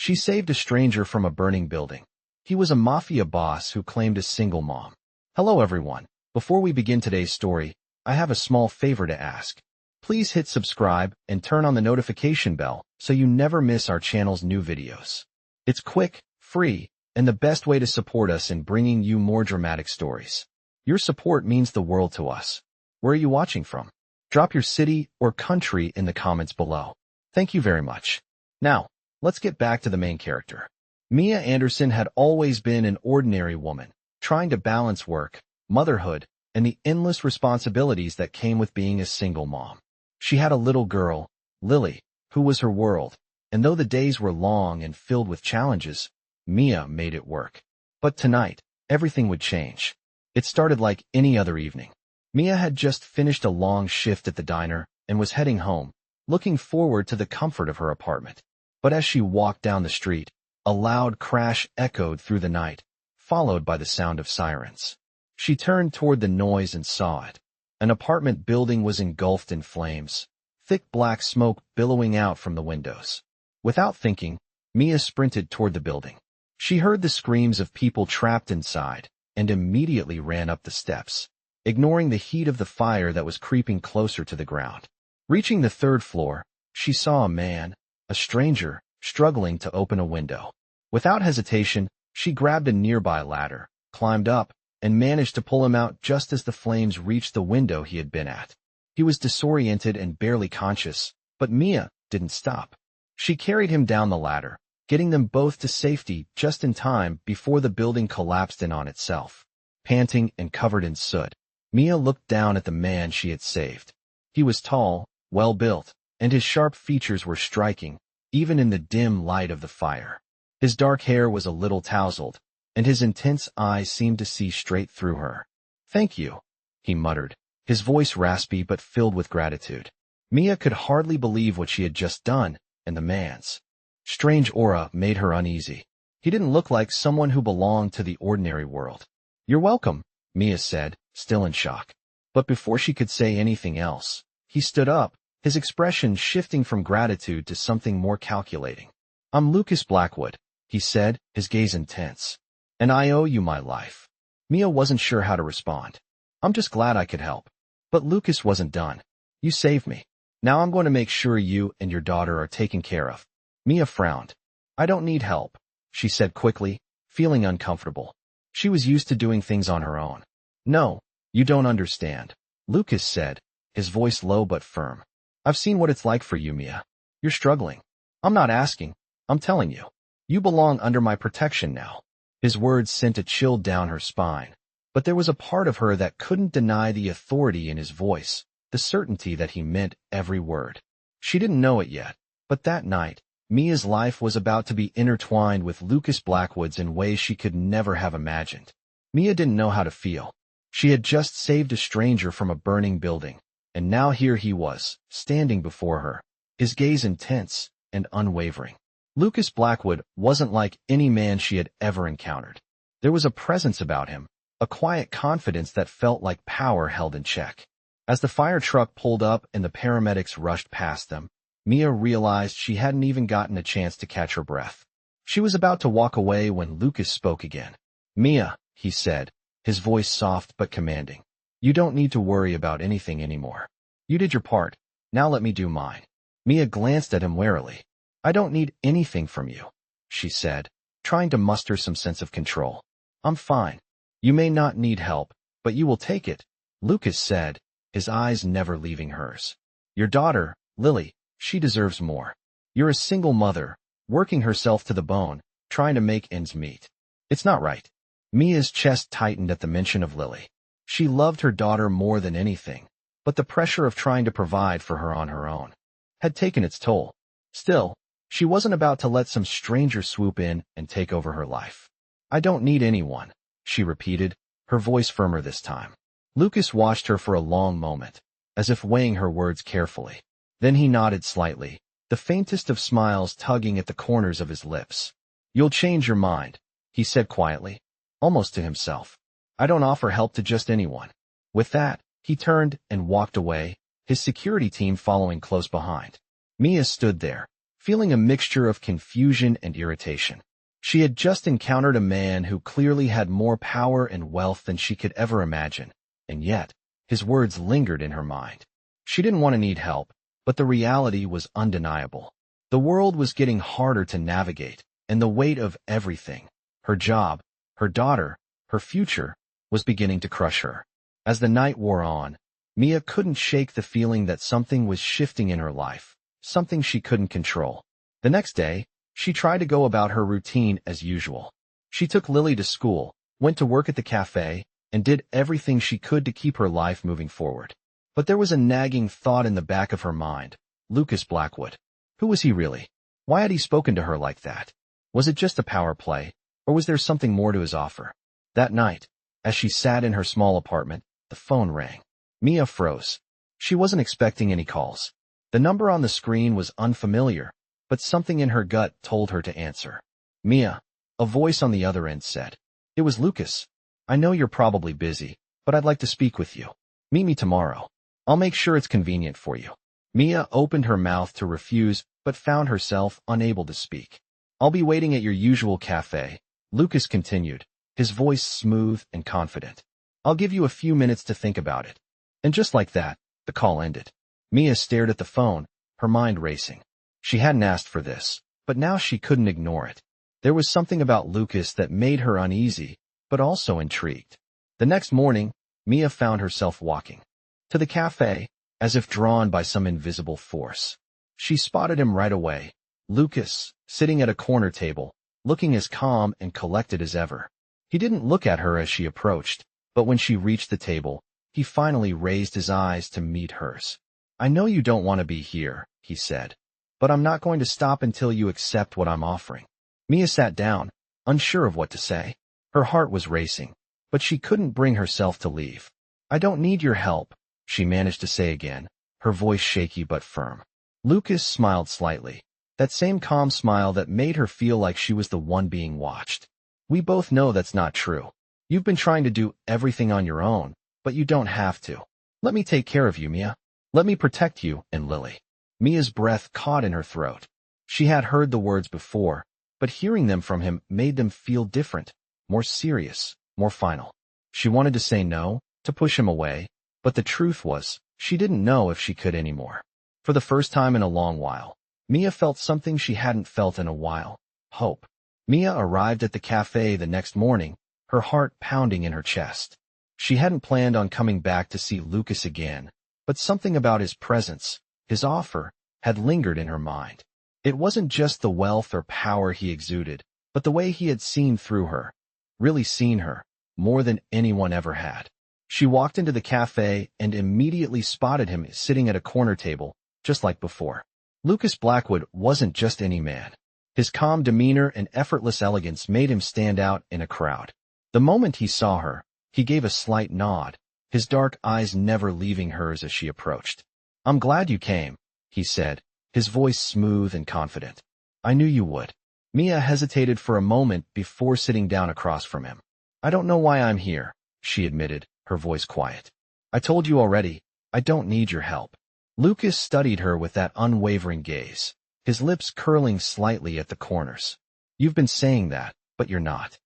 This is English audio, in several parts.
She saved a stranger from a burning building. He was a mafia boss who claimed a single mom. Hello everyone. Before we begin today's story, I have a small favor to ask. Please hit subscribe and turn on the notification bell so you never miss our channel's new videos. It's quick, free, and the best way to support us in bringing you more dramatic stories. Your support means the world to us. Where are you watching from? Drop your city or country in the comments below. Thank you very much. Now, let's get back to the main character. Mia Anderson had always been an ordinary woman, trying to balance work, motherhood, and the endless responsibilities that came with being a single mom. She had a little girl, Lily, who was her world, and though the days were long and filled with challenges, Mia made it work. But tonight, everything would change. It started like any other evening. Mia had just finished a long shift at the diner and was heading home, looking forward to the comfort of her apartment. But as she walked down the street, a loud crash echoed through the night, followed by the sound of sirens. She turned toward the noise and saw it. An apartment building was engulfed in flames, thick black smoke billowing out from the windows. Without thinking, Mia sprinted toward the building. She heard the screams of people trapped inside and immediately ran up the steps, ignoring the heat of the fire that was creeping closer to the ground. Reaching the third floor, she saw a man, a stranger, struggling to open a window. Without hesitation, she grabbed a nearby ladder, climbed up, and managed to pull him out just as the flames reached the window he had been at. He was disoriented and barely conscious, but Mia didn't stop. She carried him down the ladder, getting them both to safety just in time before the building collapsed in on itself. Panting and covered in soot, Mia looked down at the man she had saved. He was tall, well-built, and his sharp features were striking, even in the dim light of the fire. His dark hair was a little tousled, and his intense eyes seemed to see straight through her. "Thank you," he muttered, his voice raspy but filled with gratitude. Mia could hardly believe what she had just done, and the man's strange aura made her uneasy. He didn't look like someone who belonged to the ordinary world. "You're welcome," Mia said, still in shock. But before she could say anything else, he stood up, his expression shifting from gratitude to something more calculating. "I'm Lucas Blackwood," he said, his gaze intense. "And I owe you my life." Mia wasn't sure how to respond. "I'm just glad I could help." But Lucas wasn't done. "You saved me. Now I'm going to make sure you and your daughter are taken care of." Mia frowned. "I don't need help," she said quickly, feeling uncomfortable. She was used to doing things on her own. "No, you don't understand," Lucas said, his voice low but firm. "I've seen what it's like for you, Mia. You're struggling. I'm not asking, I'm telling you. You belong under my protection now." His words sent a chill down her spine, but there was a part of her that couldn't deny the authority in his voice, the certainty that he meant every word. She didn't know it yet, but that night, Mia's life was about to be intertwined with Lucas Blackwood's in ways she could never have imagined. Mia didn't know how to feel. She had just saved a stranger from a burning building, and now here he was, standing before her, his gaze intense and unwavering. Lucas Blackwood wasn't like any man she had ever encountered. There was a presence about him, a quiet confidence that felt like power held in check. As the fire truck pulled up and the paramedics rushed past them, Mia realized she hadn't even gotten a chance to catch her breath. She was about to walk away when Lucas spoke again. "Mia," he said, his voice soft but commanding. "You don't need to worry about anything anymore. You did your part, now let me do mine." Mia glanced at him warily. "I don't need anything from you," she said, trying to muster some sense of control. "I'm fine. You may not need help, but you will take it," Lucas said, his eyes never leaving hers. "Your daughter, Lily, she deserves more. You're a single mother, working herself to the bone, trying to make ends meet. It's not right." Mia's chest tightened at the mention of Lily. She loved her daughter more than anything, but the pressure of trying to provide for her on her own had taken its toll. Still, she wasn't about to let some stranger swoop in and take over her life. "I don't need anyone," she repeated, her voice firmer this time. Lucas watched her for a long moment, as if weighing her words carefully. Then he nodded slightly, the faintest of smiles tugging at the corners of his lips. "You'll change your mind," he said quietly, almost to himself. "I don't offer help to just anyone." With that, he turned and walked away, his security team following close behind. Mia stood there, feeling a mixture of confusion and irritation. She had just encountered a man who clearly had more power and wealth than she could ever imagine, and yet, his words lingered in her mind. She didn't want to need help, but the reality was undeniable. The world was getting harder to navigate, and the weight of everything, her job, her daughter, her future, was beginning to crush her. As the night wore on, Mia couldn't shake the feeling that something was shifting in her life, something she couldn't control. The next day, she tried to go about her routine as usual. She took Lily to school, went to work at the cafe, and did everything she could to keep her life moving forward. But there was a nagging thought in the back of her mind. Lucas Blackwood. Who was he really? Why had he spoken to her like that? Was it just a power play, or was there something more to his offer? That night, as she sat in her small apartment, the phone rang. Mia froze. She wasn't expecting any calls. The number on the screen was unfamiliar, but something in her gut told her to answer. Mia, a voice on the other end said. It was Lucas. I know you're probably busy, but I'd like to speak with you. Meet me tomorrow. I'll make sure it's convenient for you. Mia opened her mouth to refuse, but found herself unable to speak. I'll be waiting at your usual cafe, Lucas continued, his voice smooth and confident. I'll give you a few minutes to think about it. And just like that, the call ended. Mia stared at the phone, her mind racing. She hadn't asked for this, but now she couldn't ignore it. There was something about Lucas that made her uneasy, but also intrigued. The next morning, Mia found herself walking to the cafe, as if drawn by some invisible force. She spotted him right away. Lucas, sitting at a corner table, looking as calm and collected as ever. He didn't look at her as she approached, but when she reached the table, he finally raised his eyes to meet hers. I know you don't want to be here, he said, but I'm not going to stop until you accept what I'm offering. Mia sat down, unsure of what to say. Her heart was racing, but she couldn't bring herself to leave. I don't need your help, she managed to say again, her voice shaky but firm. Lucas smiled slightly, that same calm smile that made her feel like she was the one being watched. We both know that's not true. You've been trying to do everything on your own, but you don't have to. Let me take care of you, Mia. Let me protect you and Lily. Mia's breath caught in her throat. She had heard the words before, but hearing them from him made them feel different, more serious, more final. She wanted to say no, to push him away, but the truth was, she didn't know if she could anymore. For the first time in a long while, Mia felt something she hadn't felt in a while. Hope. Mia arrived at the cafe the next morning, her heart pounding in her chest. She hadn't planned on coming back to see Lucas again, but something about his presence, his offer, had lingered in her mind. It wasn't just the wealth or power he exuded, but the way he had seen through her, really seen her, more than anyone ever had. She walked into the cafe and immediately spotted him sitting at a corner table, just like before. Lucas Blackwood wasn't just any man. His calm demeanor and effortless elegance made him stand out in a crowd. The moment he saw her, he gave a slight nod, his dark eyes never leaving hers as she approached. I'm glad you came, he said, his voice smooth and confident. I knew you would. Mia hesitated for a moment before sitting down across from him. I don't know why I'm here, she admitted, her voice quiet. I told you already, I don't need your help. Lucas studied her with that unwavering gaze, his lips curling slightly at the corners. You've been saying that, but you're not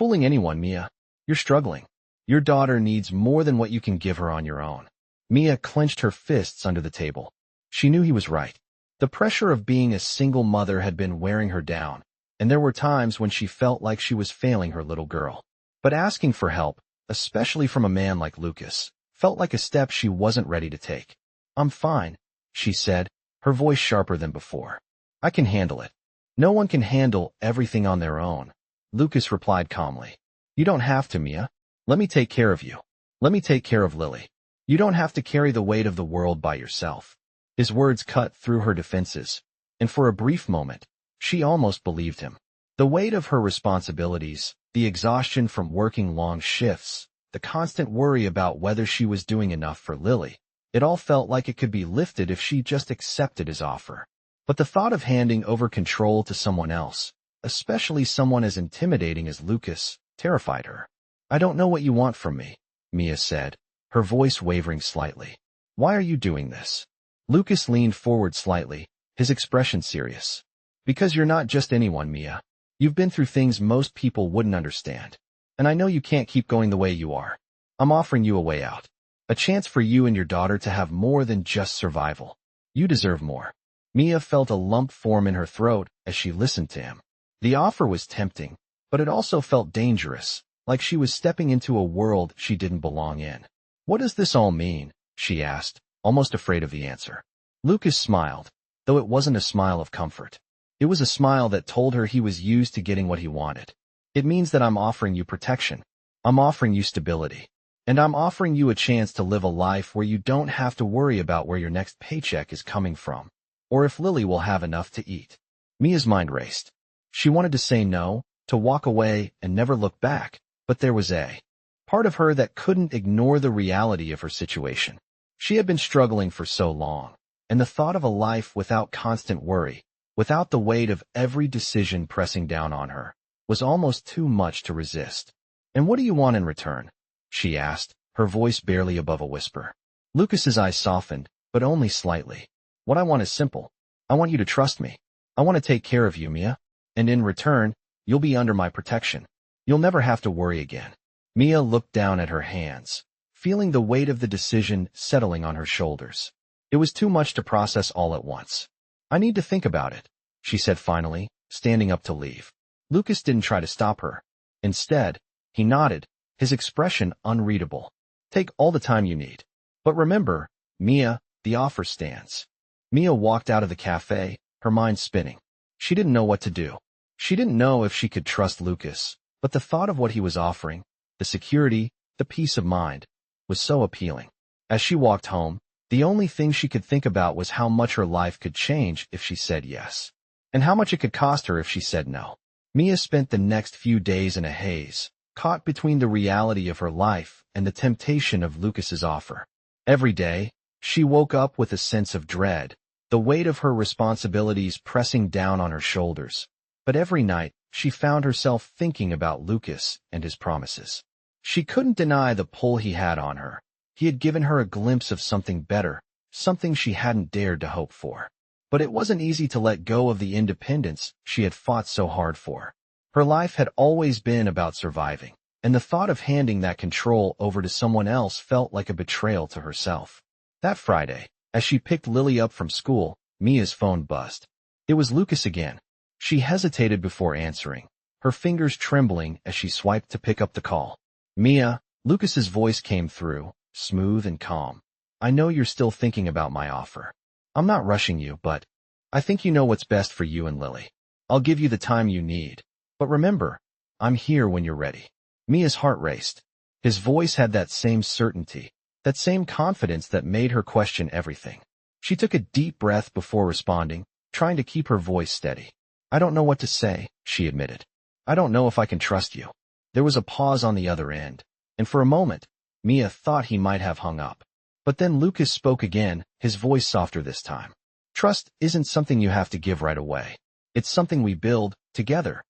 fooling anyone, Mia. You're struggling. Your daughter needs more than what you can give her on your own. Mia clenched her fists under the table. She knew he was right. The pressure of being a single mother had been wearing her down, and there were times when she felt like she was failing her little girl. But asking for help, especially from a man like Lucas, felt like a step she wasn't ready to take. I'm fine, she said, her voice sharper than before. I can handle it. No one can handle everything on their own, Lucas replied calmly. You don't have to, Mia. Let me take care of you. Let me take care of Lily. You don't have to carry the weight of the world by yourself. His words cut through her defenses, and for a brief moment, she almost believed him. The weight of her responsibilities, the exhaustion from working long shifts, the constant worry about whether she was doing enough for Lily, it all felt like it could be lifted if she just accepted his offer. But the thought of handing over control to someone else, especially someone as intimidating as Lucas, terrified her. I don't know what you want from me, Mia said, her voice wavering slightly. Why are you doing this? Lucas leaned forward slightly, his expression serious. Because you're not just anyone, Mia. You've been through things most people wouldn't understand. And I know you can't keep going the way you are. I'm offering you a way out. A chance for you and your daughter to have more than just survival. You deserve more. Mia felt a lump form in her throat as she listened to him. The offer was tempting, but it also felt dangerous, like she was stepping into a world she didn't belong in. What does this all mean? She asked, almost afraid of the answer. Lucas smiled, though it wasn't a smile of comfort. It was a smile that told her he was used to getting what he wanted. It means that I'm offering you protection. I'm offering you stability. And I'm offering you a chance to live a life where you don't have to worry about where your next paycheck is coming from, or if Lily will have enough to eat. Mia's mind raced. She wanted to say no, to walk away and never look back, but there was a part of her that couldn't ignore the reality of her situation. She had been struggling for so long, and the thought of a life without constant worry, without the weight of every decision pressing down on her, was almost too much to resist. And what do you want in return? She asked, her voice barely above a whisper. Lucas's eyes softened, but only slightly. What I want is simple. I want you to trust me. I want to take care of you, Mia. And in return, you'll be under my protection. You'll never have to worry again. Mia looked down at her hands, feeling the weight of the decision settling on her shoulders. It was too much to process all at once. I need to think about it, she said finally, standing up to leave. Lucas didn't try to stop her. Instead, he nodded, his expression unreadable. Take all the time you need. But remember, Mia, the offer stands. Mia walked out of the cafe, her mind spinning. She didn't know what to do. She didn't know if she could trust Lucas, but the thought of what he was offering, the security, the peace of mind, was so appealing. As she walked home, the only thing she could think about was how much her life could change if she said yes, and how much it could cost her if she said no. Mia spent the next few days in a haze, caught between the reality of her life and the temptation of Lucas's offer. Every day, she woke up with a sense of dread, the weight of her responsibilities pressing down on her shoulders. But every night, she found herself thinking about Lucas and his promises. She couldn't deny the pull he had on her. He had given her a glimpse of something better, something she hadn't dared to hope for. But it wasn't easy to let go of the independence she had fought so hard for. Her life had always been about surviving, and the thought of handing that control over to someone else felt like a betrayal to herself. That Friday, as she picked Lily up from school, Mia's phone buzzed. It was Lucas again. She hesitated before answering, her fingers trembling as she swiped to pick up the call. Mia, Lucas's voice came through, smooth and calm. I know you're still thinking about my offer. I'm not rushing you, but I think you know what's best for you and Lily. I'll give you the time you need. But remember, I'm here when you're ready. Mia's heart raced. His voice had that same certainty, that same confidence that made her question everything. She took a deep breath before responding, trying to keep her voice steady. I don't know what to say, she admitted. I don't know if I can trust you. There was a pause on the other end, and for a moment, Mia thought he might have hung up. But then Lucas spoke again, his voice softer this time. Trust isn't something you have to give right away. It's something we build, together.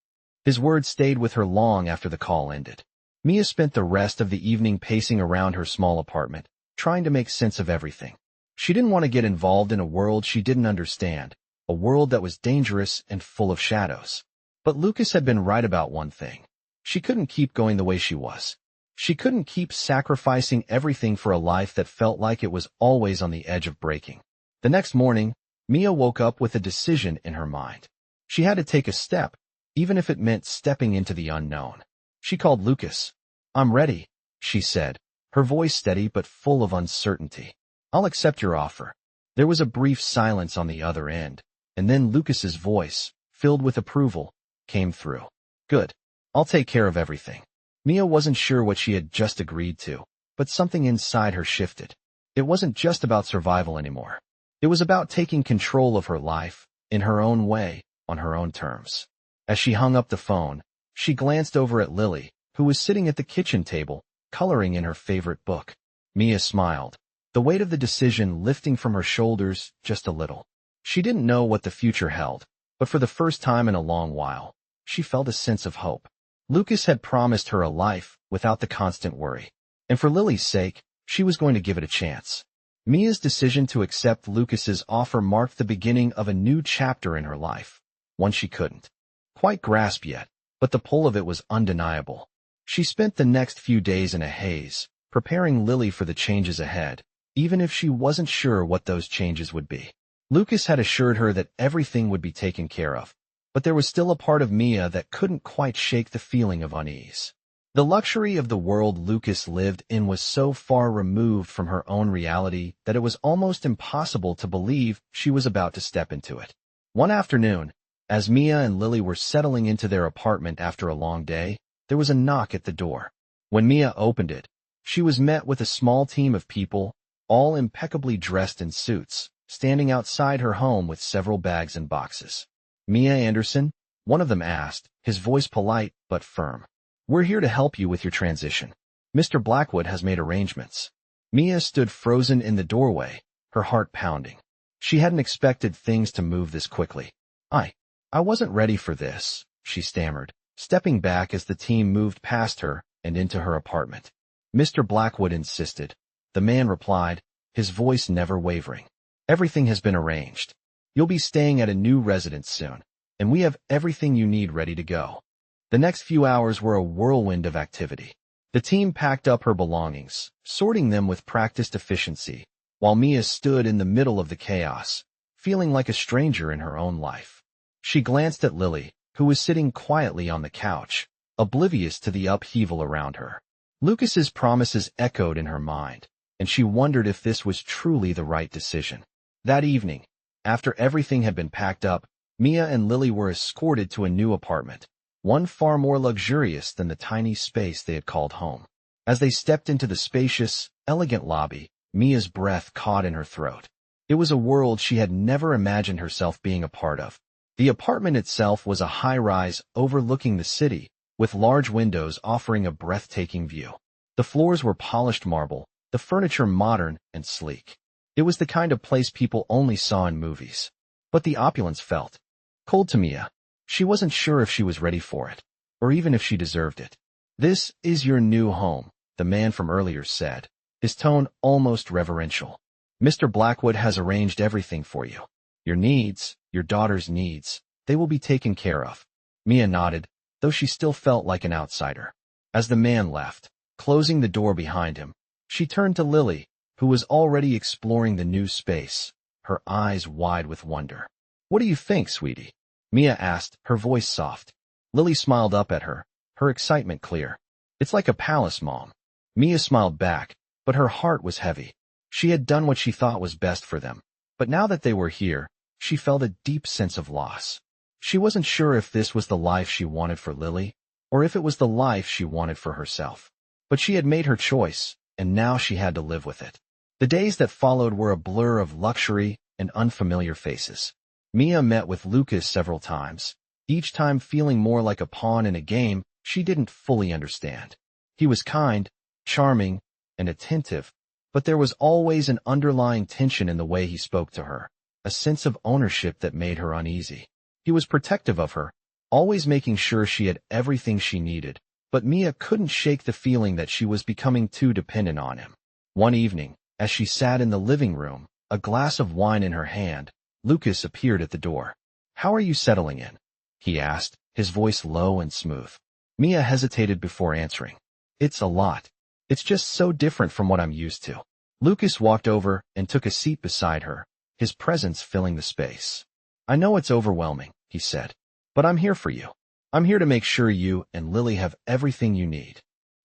His words stayed with her long after the call ended. Mia spent the rest of the evening pacing around her small apartment, trying to make sense of everything. She didn't want to get involved in a world she didn't understand, a world that was dangerous and full of shadows. But Lucas had been right about one thing. She couldn't keep going the way she was. She couldn't keep sacrificing everything for a life that felt like it was always on the edge of breaking. The next morning, Mia woke up with a decision in her mind. She had to take a step, even if it meant stepping into the unknown. She called Lucas. I'm ready, she said, her voice steady but full of uncertainty. I'll accept your offer. There was a brief silence on the other end, and then Lucas's voice, filled with approval, came through. Good. I'll take care of everything. Mia wasn't sure what she had just agreed to, but something inside her shifted. It wasn't just about survival anymore. It was about taking control of her life, in her own way, on her own terms. As she hung up the phone, she glanced over at Lily, who was sitting at the kitchen table, coloring in her favorite book. Mia smiled, the weight of the decision lifting from her shoulders just a little. She didn't know what the future held, but for the first time in a long while, she felt a sense of hope. Lucas had promised her a life without the constant worry, and for Lily's sake, she was going to give it a chance. Mia's decision to accept Lucas's offer marked the beginning of a new chapter in her life, one she couldn't quite grasp yet, but the pull of it was undeniable. She spent the next few days in a haze, preparing Lily for the changes ahead, even if she wasn't sure what those changes would be. Lucas had assured her that everything would be taken care of, but there was still a part of Mia that couldn't quite shake the feeling of unease. The luxury of the world Lucas lived in was so far removed from her own reality that it was almost impossible to believe she was about to step into it. One afternoon, as Mia and Lily were settling into their apartment after a long day, there was a knock at the door. When Mia opened it, she was met with a small team of people, all impeccably dressed in suits, standing outside her home with several bags and boxes. "Mia Anderson?" one of them asked, his voice polite but firm. "We're here to help you with your transition. Mr. Blackwood has made arrangements." Mia stood frozen in the doorway, her heart pounding. She hadn't expected things to move this quickly. I wasn't ready for this," she stammered, stepping back as the team moved past her and into her apartment. "Mr. Blackwood insisted," the man replied, his voice never wavering. "Everything has been arranged. You'll be staying at a new residence soon, and we have everything you need ready to go." The next few hours were a whirlwind of activity. The team packed up her belongings, sorting them with practiced efficiency, while Mia stood in the middle of the chaos, feeling like a stranger in her own life. She glanced at Lily, who was sitting quietly on the couch, oblivious to the upheaval around her. Lucas's promises echoed in her mind, and she wondered if this was truly the right decision. That evening, after everything had been packed up, Mia and Lily were escorted to a new apartment, one far more luxurious than the tiny space they had called home. As they stepped into the spacious, elegant lobby, Mia's breath caught in her throat. It was a world she had never imagined herself being a part of. The apartment itself was a high-rise overlooking the city, with large windows offering a breathtaking view. The floors were polished marble, the furniture modern and sleek. It was the kind of place people only saw in movies. But the opulence felt cold to Mia. She wasn't sure if she was ready for it, or even if she deserved it. "This is your new home," the man from earlier said, his tone almost reverential. "Mr. Blackwood has arranged everything for you. Your needs, your daughter's needs, they will be taken care of." Mia nodded, though she still felt like an outsider. As the man left, closing the door behind him, she turned to Lily, who was already exploring the new space, her eyes wide with wonder. "What do you think, sweetie?" Mia asked, her voice soft. Lily smiled up at her, her excitement clear. "It's like a palace, Mom." Mia smiled back, but her heart was heavy. She had done what she thought was best for them, but now that they were here, she felt a deep sense of loss. She wasn't sure if this was the life she wanted for Lily, or if it was the life she wanted for herself. But she had made her choice, and now she had to live with it. The days that followed were a blur of luxury and unfamiliar faces. Mia met with Lucas several times, each time feeling more like a pawn in a game she didn't fully understand. He was kind, charming, and attentive, but there was always an underlying tension in the way he spoke to her, a sense of ownership that made her uneasy. He was protective of her, always making sure she had everything she needed, but Mia couldn't shake the feeling that she was becoming too dependent on him. One evening, as she sat in the living room, a glass of wine in her hand, Lucas appeared at the door. "How are you settling in?" he asked, his voice low and smooth. Mia hesitated before answering. "It's a lot. It's just so different from what I'm used to." Lucas walked over and took a seat beside her, his presence filling the space. "I know it's overwhelming," he said, "but I'm here for you. I'm here to make sure you and Lily have everything you need."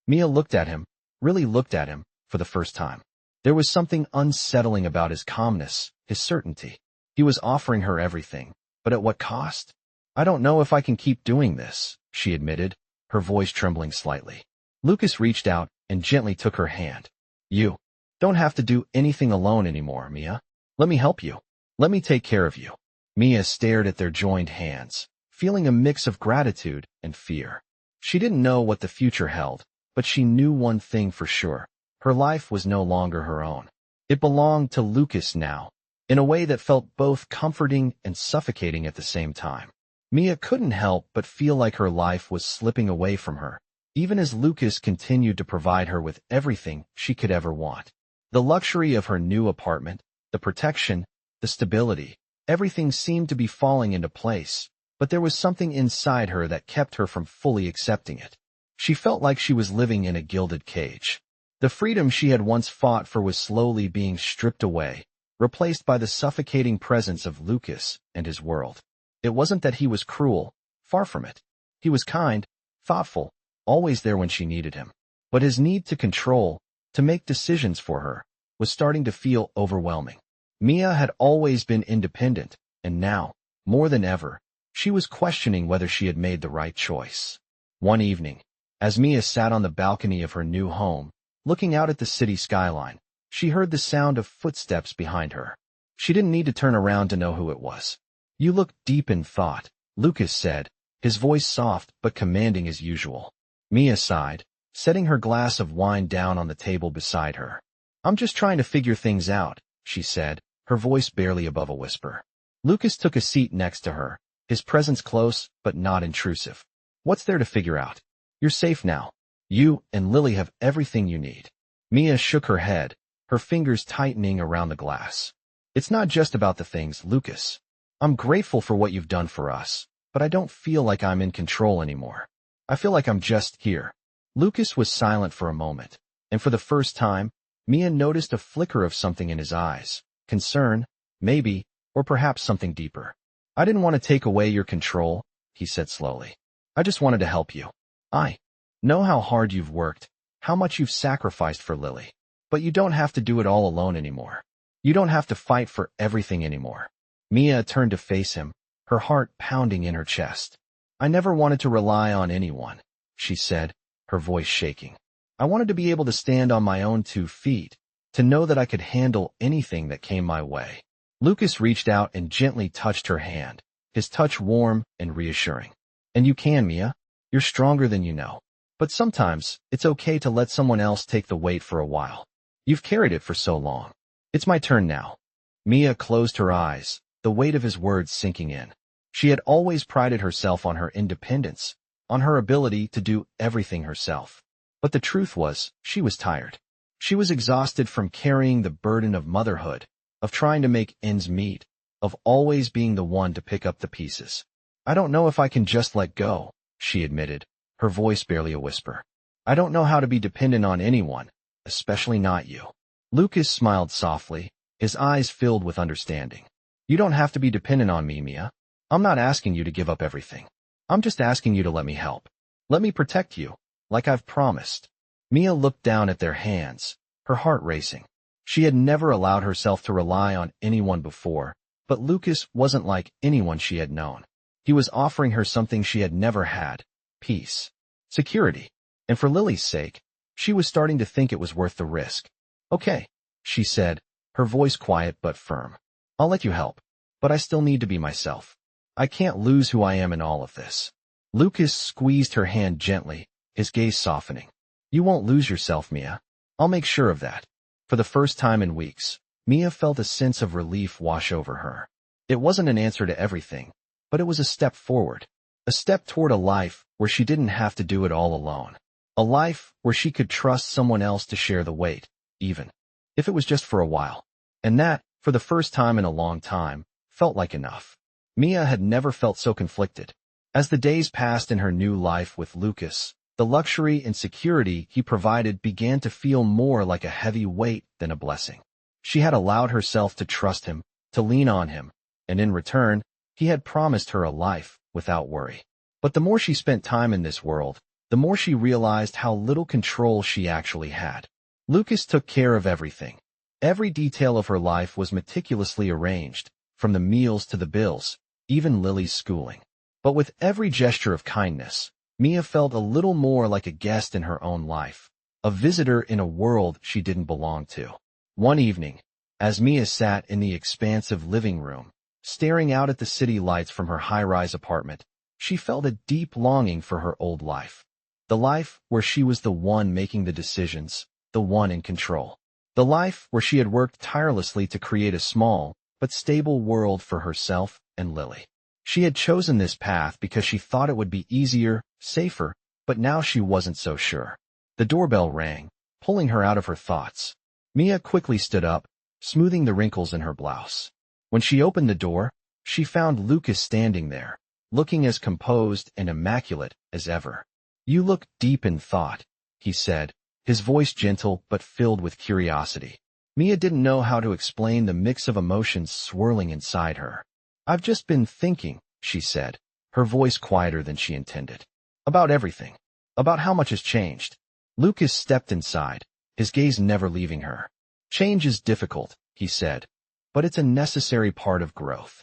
Mia looked at him, really looked at him, for the first time. There was something unsettling about his calmness, his certainty. He was offering her everything, but at what cost? "I don't know if I can keep doing this," she admitted, her voice trembling slightly. Lucas reached out and gently took her hand. "You don't have to do anything alone anymore, Mia. Let me help you. Let me take care of you." Mia stared at their joined hands, feeling a mix of gratitude and fear. She didn't know what the future held, but she knew one thing for sure. Her life was no longer her own. It belonged to Lucas now, in a way that felt both comforting and suffocating at the same time. Mia couldn't help but feel like her life was slipping away from her, even as Lucas continued to provide her with everything she could ever want. The luxury of her new apartment, the protection, the stability, everything seemed to be falling into place, but there was something inside her that kept her from fully accepting it. She felt like she was living in a gilded cage. The freedom she had once fought for was slowly being stripped away, replaced by the suffocating presence of Lucas and his world. It wasn't that he was cruel, far from it. He was kind, thoughtful, always there when she needed him. But his need to control, to make decisions for her, was starting to feel overwhelming. Mia had always been independent, and now, more than ever, she was questioning whether she had made the right choice. One evening, as Mia sat on the balcony of her new home, looking out at the city skyline, she heard the sound of footsteps behind her. She didn't need to turn around to know who it was. "You look deep in thought," Lucas said, his voice soft but commanding as usual. Mia sighed, setting her glass of wine down on the table beside her. "I'm just trying to figure things out," she said, her voice barely above a whisper. Lucas took a seat next to her, his presence close but not intrusive. "What's there to figure out? You're safe now. You and Lily have everything you need." Mia shook her head, her fingers tightening around the glass. "It's not just about the things, Lucas. I'm grateful for what you've done for us, but I don't feel like I'm in control anymore. I feel like I'm just here." Lucas was silent for a moment, and for the first time, Mia noticed a flicker of something in his eyes. Concern, maybe, or perhaps something deeper. "I didn't want to take away your control," he said slowly. "I just wanted to help you. I know how hard you've worked, how much you've sacrificed for Lily. But you don't have to do it all alone anymore. You don't have to fight for everything anymore." Mia turned to face him, her heart pounding in her chest. "I never wanted to rely on anyone," she said, her voice shaking. "I wanted to be able to stand on my own 2 feet, to know that I could handle anything that came my way." Lucas reached out and gently touched her hand, his touch warm and reassuring. "And you can, Mia. You're stronger than you know. But sometimes, it's okay to let someone else take the weight for a while. You've carried it for so long. It's my turn now." Mia closed her eyes, the weight of his words sinking in. She had always prided herself on her independence, on her ability to do everything herself. But the truth was, she was tired. She was exhausted from carrying the burden of motherhood, of trying to make ends meet, of always being the one to pick up the pieces. "I don't know if I can just let go," she admitted, her voice barely a whisper. "I don't know how to be dependent on anyone, especially not you." Lucas smiled softly, his eyes filled with understanding. "You don't have to be dependent on me, Mia. I'm not asking you to give up everything. I'm just asking you to let me help. Let me protect you, like I've promised." Mia looked down at their hands, her heart racing. She had never allowed herself to rely on anyone before, but Lucas wasn't like anyone she had known. He was offering her something she had never had: peace, security. And for Lily's sake, she was starting to think it was worth the risk. "Okay," she said, her voice quiet but firm. "I'll let you help, but I still need to be myself. I can't lose who I am in all of this." Lucas squeezed her hand gently, his gaze softening. "You won't lose yourself, Mia. I'll make sure of that." For the first time in weeks, Mia felt a sense of relief wash over her. It wasn't an answer to everything, but it was a step forward. A step toward a life where she didn't have to do it all alone. A life where she could trust someone else to share the weight, even if it was just for a while. And that, for the first time in a long time, felt like enough. Mia had never felt so conflicted. As the days passed in her new life with Lucas, the luxury and security he provided began to feel more like a heavy weight than a blessing. She had allowed herself to trust him, to lean on him, and in return, he had promised her a life without worry. But the more she spent time in this world, the more she realized how little control she actually had. Lucas took care of everything. Every detail of her life was meticulously arranged, from the meals to the bills, even Lily's schooling. But with every gesture of kindness, Mia felt a little more like a guest in her own life, a visitor in a world she didn't belong to. One evening, as Mia sat in the expansive living room, staring out at the city lights from her high-rise apartment, she felt a deep longing for her old life. The life where she was the one making the decisions, the one in control. The life where she had worked tirelessly to create a small, but stable world for herself and Lily. She had chosen this path because she thought it would be easier, safer, but now she wasn't so sure. The doorbell rang, pulling her out of her thoughts. Mia quickly stood up, smoothing the wrinkles in her blouse. When she opened the door, she found Lucas standing there, looking as composed and immaculate as ever. "You look deep in thought," he said, his voice gentle but filled with curiosity. Mia didn't know how to explain the mix of emotions swirling inside her. "I've just been thinking," she said, her voice quieter than she intended. "About everything. About how much has changed." Lucas stepped inside, his gaze never leaving her. "Change is difficult," he said, "but it's a necessary part of growth."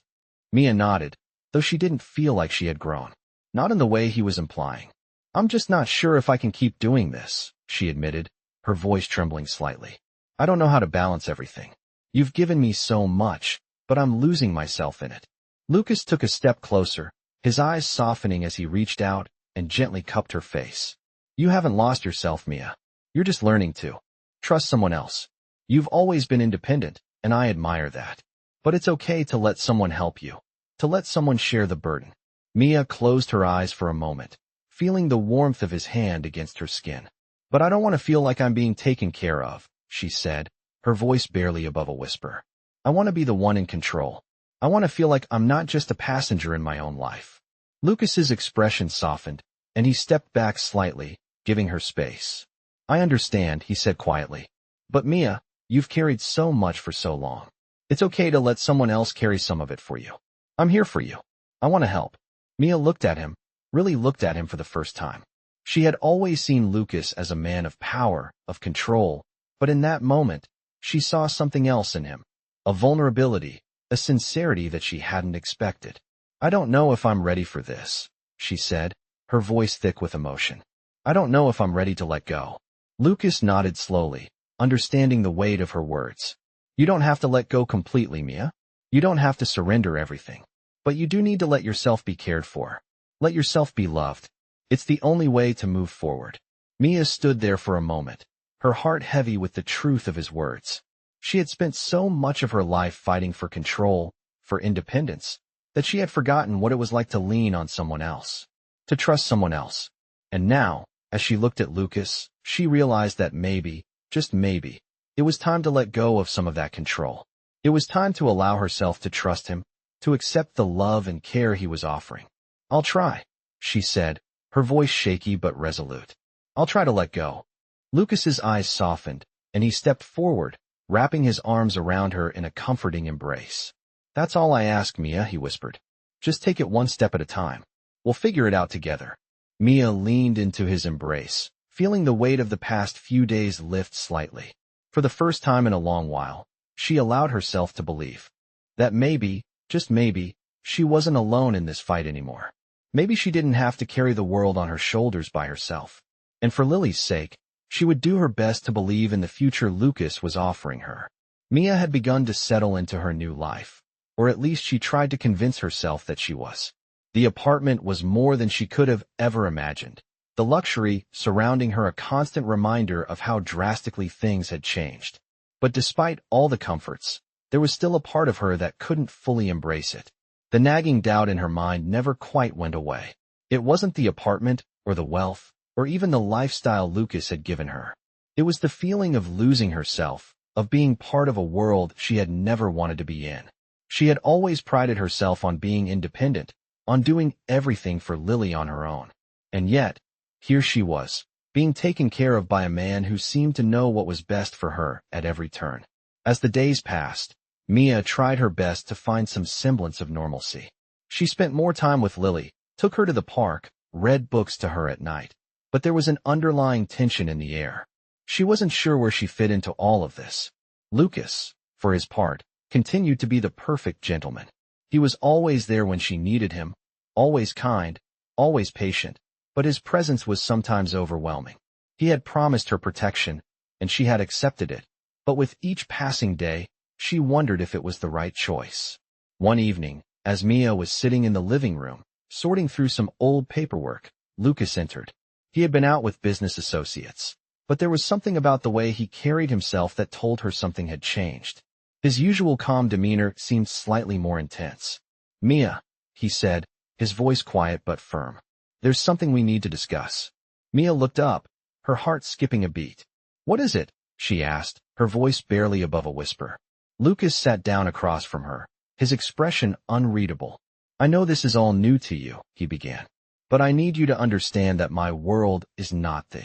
Mia nodded, though she didn't feel like she had grown. Not in the way he was implying. "I'm just not sure if I can keep doing this," she admitted, her voice trembling slightly. "I don't know how to balance everything. You've given me so much, but I'm losing myself in it." Lucas took a step closer, his eyes softening as he reached out and gently cupped her face. "You haven't lost yourself, Mia. You're just learning to trust someone else. You've always been independent, and I admire that. But it's okay to let someone help you, to let someone share the burden." Mia closed her eyes for a moment, feeling the warmth of his hand against her skin. "But I don't want to feel like I'm being taken care of," she said, her voice barely above a whisper. "I want to be the one in control. I want to feel like I'm not just a passenger in my own life." Lucas's expression softened, and he stepped back slightly, giving her space. "I understand," he said quietly. "But Mia, you've carried so much for so long. It's okay to let someone else carry some of it for you. I'm here for you. I want to help." Mia looked at him, really looked at him for the first time. She had always seen Lucas as a man of power, of control, but in that moment, she saw something else in him. A vulnerability, a sincerity that she hadn't expected. "I don't know if I'm ready for this," she said, her voice thick with emotion. "I don't know if I'm ready to let go." Lucas nodded slowly, understanding the weight of her words. "You don't have to let go completely, Mia. You don't have to surrender everything. But you do need to let yourself be cared for. Let yourself be loved. It's the only way to move forward." Mia stood there for a moment, her heart heavy with the truth of his words. She had spent so much of her life fighting for control, for independence, that she had forgotten what it was like to lean on someone else, to trust someone else. And now, as she looked at Lucas, she realized that maybe, just maybe, it was time to let go of some of that control. It was time to allow herself to trust him, to accept the love and care he was offering. "I'll try," she said, her voice shaky but resolute. "I'll try to let go." Lucas's eyes softened, and he stepped forward, wrapping his arms around her in a comforting embrace. "That's all I ask, Mia," he whispered. "Just take it one step at a time. We'll figure it out together." Mia leaned into his embrace, feeling the weight of the past few days lift slightly. For the first time in a long while, she allowed herself to believe that maybe, just maybe, she wasn't alone in this fight anymore. Maybe she didn't have to carry the world on her shoulders by herself. And for Lily's sake, she would do her best to believe in the future Lucas was offering her. Mia had begun to settle into her new life, or at least she tried to convince herself that she was. The apartment was more than she could have ever imagined, the luxury surrounding her a constant reminder of how drastically things had changed. But despite all the comforts, there was still a part of her that couldn't fully embrace it. The nagging doubt in her mind never quite went away. It wasn't the apartment, or the wealth, or even the lifestyle Lucas had given her. It was the feeling of losing herself, of being part of a world she had never wanted to be in. She had always prided herself on being independent, on doing everything for Lily on her own. And yet, here she was, being taken care of by a man who seemed to know what was best for her at every turn. As the days passed, Mia tried her best to find some semblance of normalcy. She spent more time with Lily, took her to the park, read books to her at night. But there was an underlying tension in the air. She wasn't sure where she fit into all of this. Lucas, for his part, continued to be the perfect gentleman. He was always there when she needed him, always kind, always patient, but his presence was sometimes overwhelming. He had promised her protection, and she had accepted it. But with each passing day, she wondered if it was the right choice. One evening, as Mia was sitting in the living room, sorting through some old paperwork, Lucas entered. He had been out with business associates, but there was something about the way he carried himself that told her something had changed. His usual calm demeanor seemed slightly more intense. "Mia," he said, his voice quiet but firm. "There's something we need to discuss." Mia looked up, her heart skipping a beat. "What is it?" she asked, her voice barely above a whisper. Lucas sat down across from her, his expression unreadable. I know this is all new to you, he began. But I need you to understand that my world is not the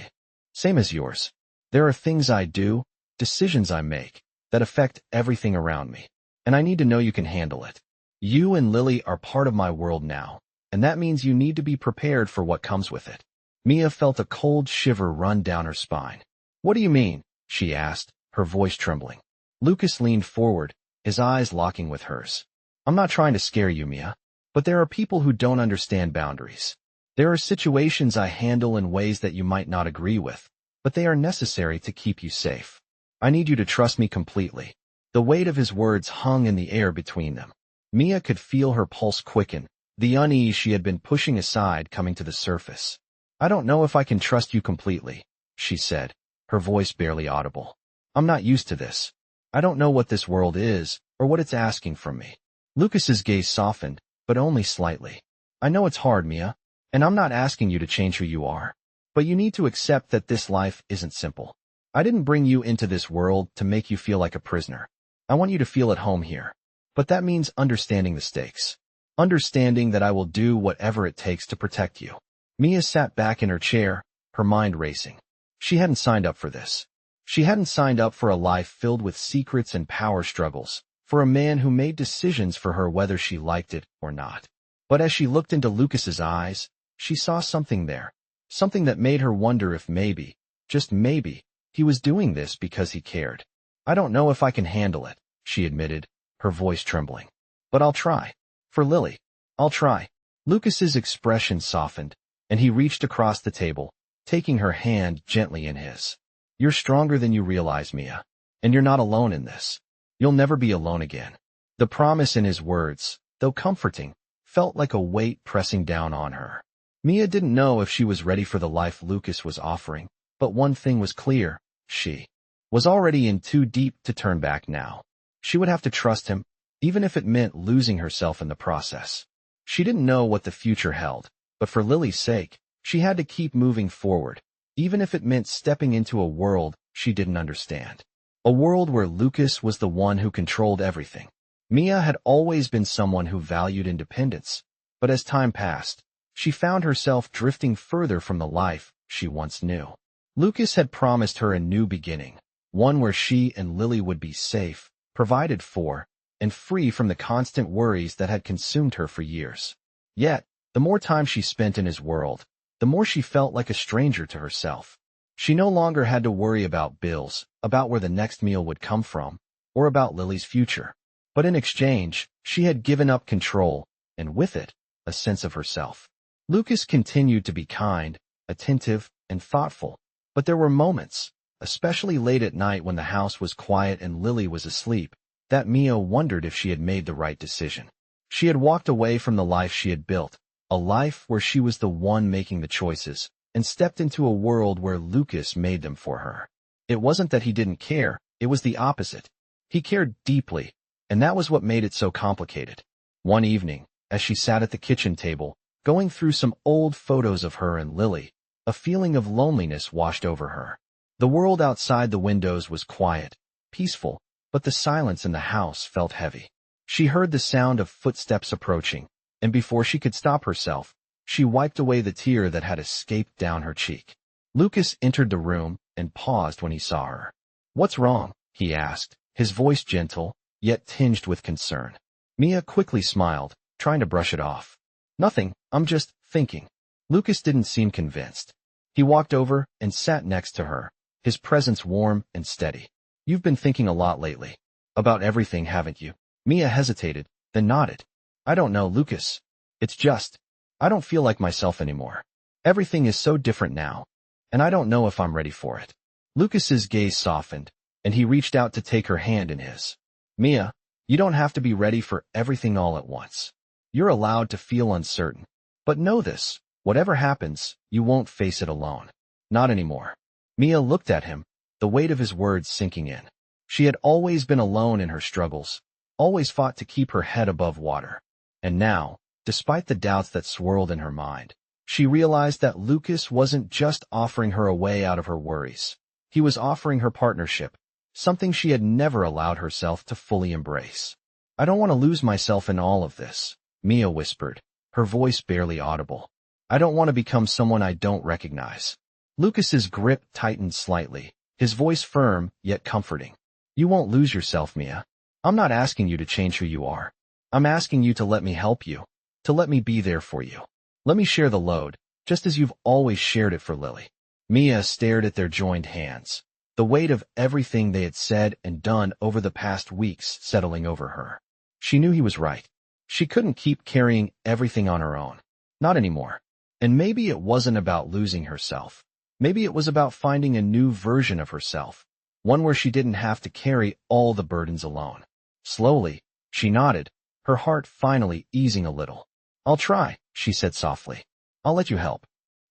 same as yours. There are things I do, decisions I make, that affect everything around me. And I need to know you can handle it. You and Lily are part of my world now, and that means you need to be prepared for what comes with it. Mia felt a cold shiver run down her spine. What do you mean? She asked, her voice trembling. Lucas leaned forward, his eyes locking with hers. I'm not trying to scare you, Mia, but there are people who don't understand boundaries. There are situations I handle in ways that you might not agree with, but they are necessary to keep you safe. I need you to trust me completely. The weight of his words hung in the air between them. Mia could feel her pulse quicken, the unease she had been pushing aside coming to the surface. I don't know if I can trust you completely, she said, her voice barely audible. I'm not used to this. I don't know what this world is, or what it's asking from me. Lucas's gaze softened, but only slightly. I know it's hard, Mia, and I'm not asking you to change who you are. But you need to accept that this life isn't simple. I didn't bring you into this world to make you feel like a prisoner. I want you to feel at home here. But that means understanding the stakes. Understanding that I will do whatever it takes to protect you. Mia sat back in her chair, her mind racing. She hadn't signed up for this. She hadn't signed up for a life filled with secrets and power struggles, for a man who made decisions for her whether she liked it or not. But as she looked into Lucas's eyes, she saw something there. Something that made her wonder if maybe, just maybe, he was doing this because he cared. I don't know if I can handle it, she admitted, her voice trembling. But I'll try. For Lily. I'll try. Lucas's expression softened, and he reached across the table, taking her hand gently in his. You're stronger than you realize, Mia. And you're not alone in this. You'll never be alone again. The promise in his words, though comforting, felt like a weight pressing down on her. Mia didn't know if she was ready for the life Lucas was offering, but one thing was clear, she was already in too deep to turn back now. She would have to trust him, even if it meant losing herself in the process. She didn't know what the future held, but for Lily's sake, she had to keep moving forward, even if it meant stepping into a world she didn't understand. A world where Lucas was the one who controlled everything. Mia had always been someone who valued independence, but as time passed, she found herself drifting further from the life she once knew. Lucas had promised her a new beginning, one where she and Lily would be safe, provided for, and free from the constant worries that had consumed her for years. Yet, the more time she spent in his world, the more she felt like a stranger to herself. She no longer had to worry about bills, about where the next meal would come from, or about Lily's future. But in exchange, she had given up control, and with it, a sense of herself. Lucas continued to be kind, attentive, and thoughtful, but there were moments, especially late at night when the house was quiet and Lily was asleep, that Mia wondered if she had made the right decision. She had walked away from the life she had built, a life where she was the one making the choices, and stepped into a world where Lucas made them for her. It wasn't that he didn't care, it was the opposite. He cared deeply, and that was what made it so complicated. One evening, as she sat at the kitchen table, going through some old photos of her and Lily, a feeling of loneliness washed over her. The world outside the windows was quiet, peaceful, but the silence in the house felt heavy. She heard the sound of footsteps approaching, and before she could stop herself, she wiped away the tear that had escaped down her cheek. Lucas entered the room and paused when he saw her. "What's wrong?" he asked, his voice gentle, yet tinged with concern. Mia quickly smiled, trying to brush it off. "Nothing, I'm just thinking." Lucas didn't seem convinced. He walked over and sat next to her, his presence warm and steady. "You've been thinking a lot lately. About everything, haven't you?" Mia hesitated, then nodded. "I don't know, Lucas. It's just, I don't feel like myself anymore. Everything is so different now, and I don't know if I'm ready for it." Lucas's gaze softened, and he reached out to take her hand in his. "Mia, you don't have to be ready for everything all at once. You're allowed to feel uncertain. But know this, whatever happens, you won't face it alone. Not anymore." Mia looked at him, the weight of his words sinking in. She had always been alone in her struggles, always fought to keep her head above water. And now, despite the doubts that swirled in her mind, she realized that Lucas wasn't just offering her a way out of her worries. He was offering her partnership, something she had never allowed herself to fully embrace. I don't want to lose myself in all of this, Mia whispered, her voice barely audible. I don't want to become someone I don't recognize. Lucas's grip tightened slightly, his voice firm yet comforting. You won't lose yourself, Mia. I'm not asking you to change who you are. I'm asking you to let me help you, to let me be there for you. Let me share the load, just as you've always shared it for Lily. Mia stared at their joined hands, the weight of everything they had said and done over the past weeks settling over her. She knew he was right. She couldn't keep carrying everything on her own. Not anymore. And maybe it wasn't about losing herself. Maybe it was about finding a new version of herself, one where she didn't have to carry all the burdens alone. Slowly, she nodded, her heart finally easing a little. I'll try, she said softly. I'll let you help.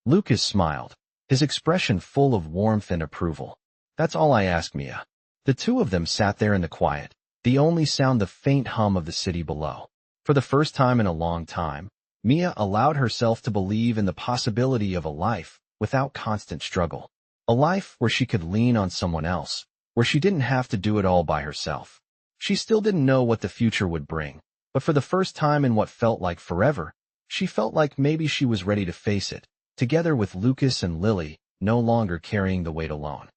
Lucas smiled, his expression full of warmth and approval. That's all I ask, Mia. The two of them sat there in the quiet, the only sound the faint hum of the city below. For the first time in a long time, Mia allowed herself to believe in the possibility of a life without constant struggle. A life where she could lean on someone else, where she didn't have to do it all by herself. She still didn't know what the future would bring, but for the first time in what felt like forever, she felt like maybe she was ready to face it, together with Lucas and Lily, no longer carrying the weight alone.